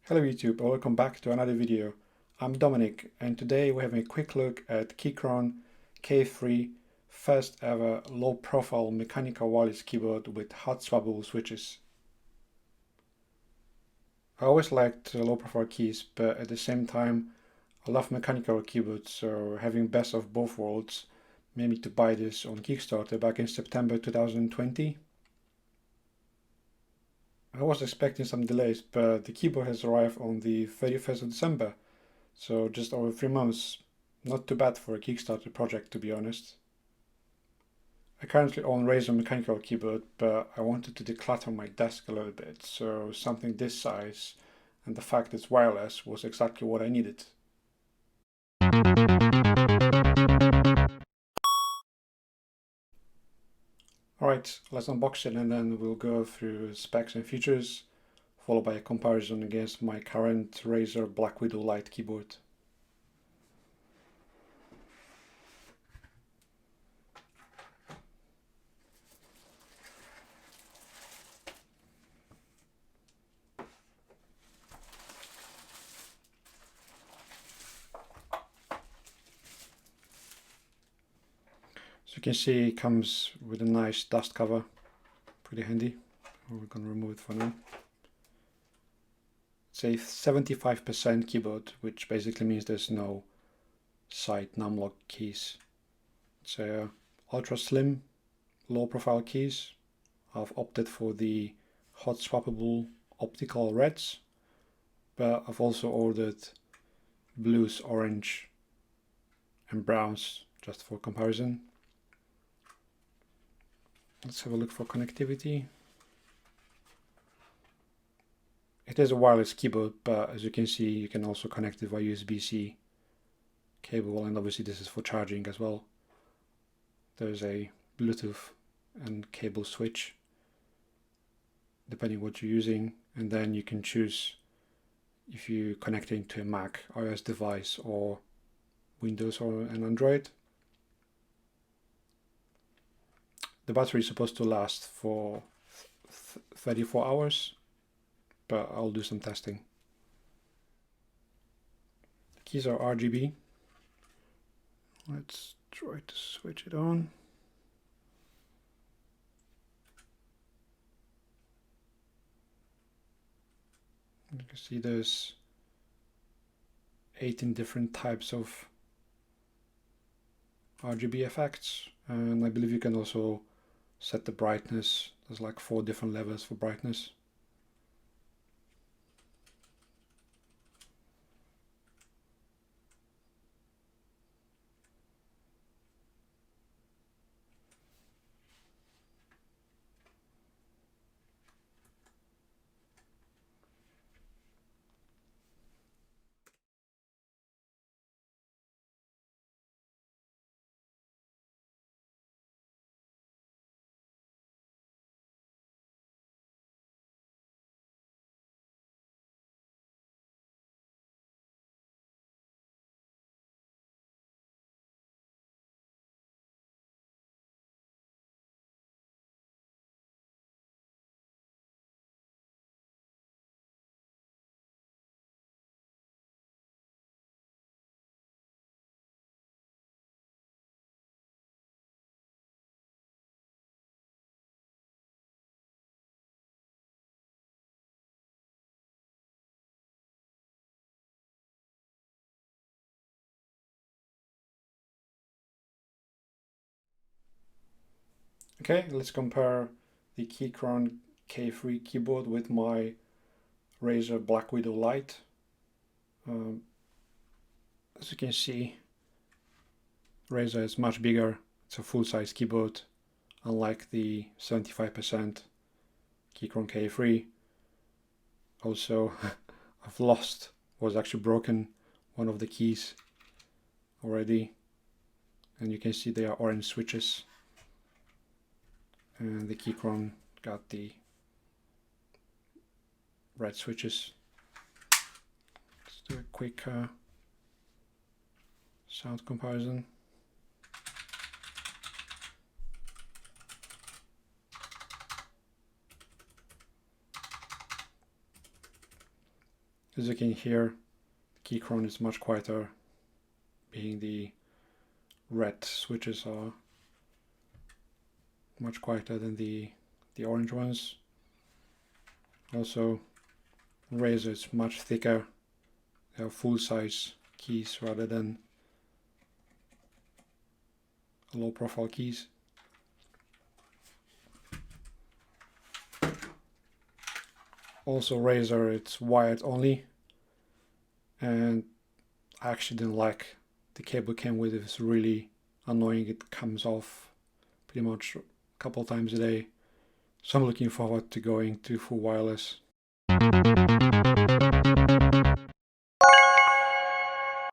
Hello YouTube, and welcome back to another video. I'm Dominic, and today we're having a quick look at Keychron K3 first ever low profile mechanical wireless keyboard with hot swappable switches. I always liked low profile keys, but at the same time I love mechanical keyboards, so having best of both worlds made me to buy this on Kickstarter back in September 2020. I was expecting some delays, but the keyboard has arrived on the 31st of December, so just over 3 months. Not too bad for a Kickstarter project, to be honest. I currently own Razer mechanical keyboard, but I wanted to declutter my desk a little bit, so something this size and the fact it's wireless was exactly what I needed. Alright, let's unbox it and then we'll go through specs and features, followed by a comparison against my current Razer Black Widow Lite keyboard. So you can see it comes with a nice dust cover, pretty handy. We're going to remove it for now. It's a 75% keyboard, which basically means there's no side numlock keys. It's a ultra slim, low profile keys. I've opted for the hot swappable optical reds, but I've also ordered blues, orange and browns just for comparison. Let's have a look for connectivity. It is a wireless keyboard, but as you can see, you can also connect it via USB-C cable, and obviously this is for charging as well. There's a Bluetooth and cable switch, depending what you're using, and then you can choose if you connect it to a Mac, iOS device, or Windows or an Android. The battery is supposed to last for 34 hours, but I'll do some testing. The keys are RGB. Let's try to switch it on. You can see there's 18 different types of RGB effects, and I believe you can also set the brightness. There's like 4 different levels for brightness. Okay, let's compare the Keychron K3 keyboard with my Razer Black Widow Lite. As you can see, Razer is much bigger. It's a full-size keyboard, unlike the 75% Keychron K3. Also, was actually broken one of the keys already, and you can see they are orange switches, and the Keychron got the red switches. Let's do a quick sound comparison. As you can hear, Keychron is much quieter, being the red switches are much quieter than the orange ones. Also, Razer is much thicker. They are full-size keys rather than low-profile keys. Also, Razer, it's wired only, and I actually didn't like the cable came with it. It's really annoying. It comes off pretty much a couple times a day. So I'm looking forward to going to full wireless.